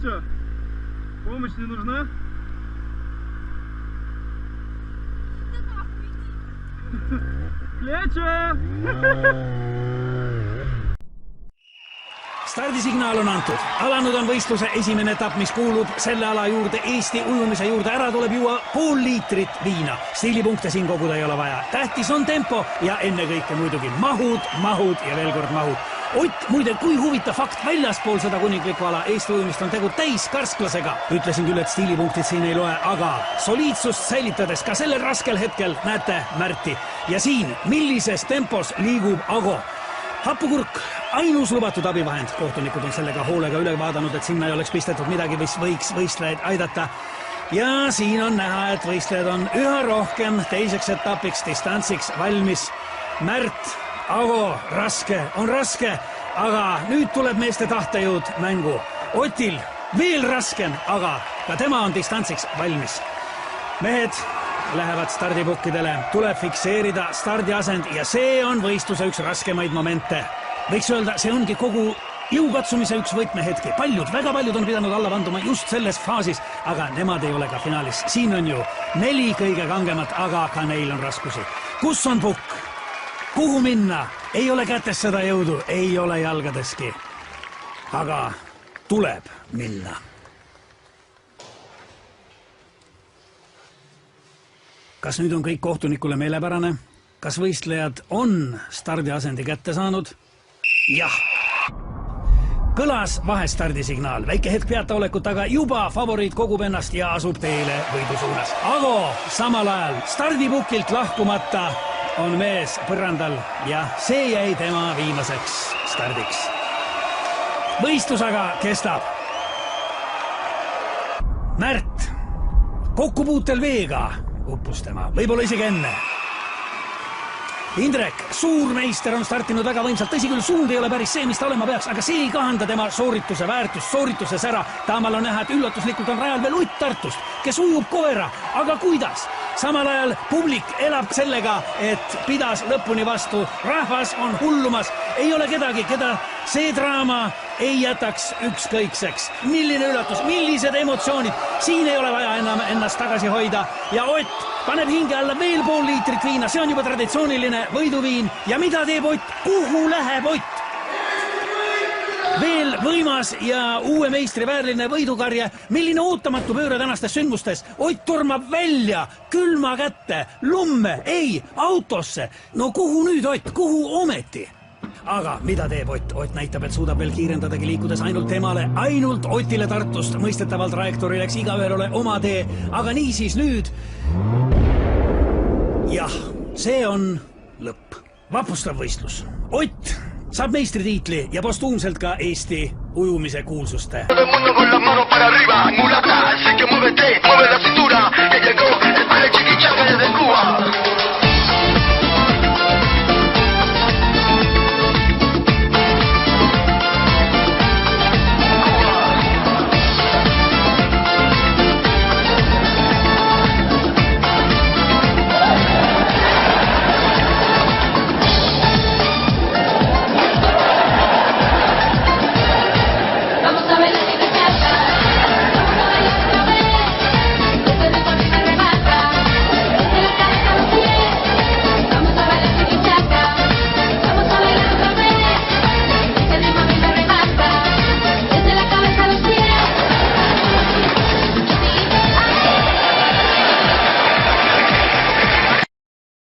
все. Помощь не нужна? Plečo! Stardisignaal on antud. Alanud on võistluse esimene etapp, mis kuulub selle ala juurde, Eesti ujumise juurde. Ära tuleb juua pool liitrit viina. Stiilipunkte siin koguda ei ole vaja. Tähtis on tempo ja ennekõike muidugi mahud ja veel kord mahud. Ott, muide, kui huvitav fakt, väljaspool seda kuninglikku ala Eesti ujumist on tegu täis karsklasega. Ütlesin küll, et stiilipunktid siin ei loe, aga soliidsust säilitades ka sellel raskel hetkel näete Märti. Ja siin, millises tempos liigub Ago. Happukurk, ainus lubatud abivahend. Kohtunikud on sellega hoolega üle vaadanud, et sinna ei oleks pistetud midagi, mis võiks võistlejaid aidata. Ja siin on näha, et võistlejad on üha rohkem teiseks etapiks, distantsiks valmis. Märt, Ago, on raske, aga nüüd tuleb meeste tahtejõud mängu. Otil veel raskem, aga ka tema on distantsiks valmis. Mehed lähevad stardipukkidele, tuleb fikseerida stardiasend ja see on võistluse üks raskemaid momente. Võiks öelda, see ongi kogu jõukatsumise üks võtmehetki. Väga paljud on pidanud alla vanduma just selles faasis, aga nemad ei ole ka finaalis. Siin on ju 4 kõige kangemat, aga ka neil on raskusi. Kus on pukk? Kuhu minna? Ei ole kätes seda jõudu, ei ole jalgadeski. Aga tuleb minna. Kas nüüd on kõik kohtunikule meelepärane? Kas võistlejad on stardiasendi kätte saanud? Jah. Kõlas vahestardisignaal. Väike hetk peataolekut, aga juba favoriit kogub ennast ja asub teele võidu suunas. Ago samal ajal stardipukilt lahkumata on mees põrandal ja see jäi tema viimaseks stardiks. Võistlus aga kestab. Märt, kokkupuutel veega uppus tema, võib-olla isegi enne. Indrek, suurmeister on startinud väga võimsalt, tõsi küll, suund ei ole päris see, mis ta olema peaks, aga see ei kahanda tema soorituse väärtust, soorituse sära. Taamal on näha, et üllatuslikult on rajal veel Ott Tartust, kes ujub koera, aga kuidas? Samal ajal publik elab sellega, et pidas lõpuni vastu. Rahvas on hullumas, ei ole kedagi, keda see draama ei jätaks ükskõikseks. Milline üllatus, millised emotsioonid, siin ei ole vaja enam ennast tagasi hoida ja Ott paneb hinge alla veel pool liitrit viina, see on juba traditsiooniline võiduviin ja mida teeb Ott? Kuhu läheb Ott? Veel võimas ja uue meistri väärline võidukarje, milline ootamatu pööre tänastes sündmustes. Ott tormab välja, külma kätte, lumme, ei, autosse. No kuhu nüüd Ott, kuhu ometi? Aga mida teeb Ott? Ott näitab, et suudab veel kiirendadagi liikudes ainult temale, ainult Otile Tartust. Mõistetavalt trajektoori läks igaühel ole oma tee, aga niisiis nüüd. Jah, see on lõpp. Vapustav võistlus. Ott saab meistritiitli ja postuumselt ka Eesti ujumise kuulsuste.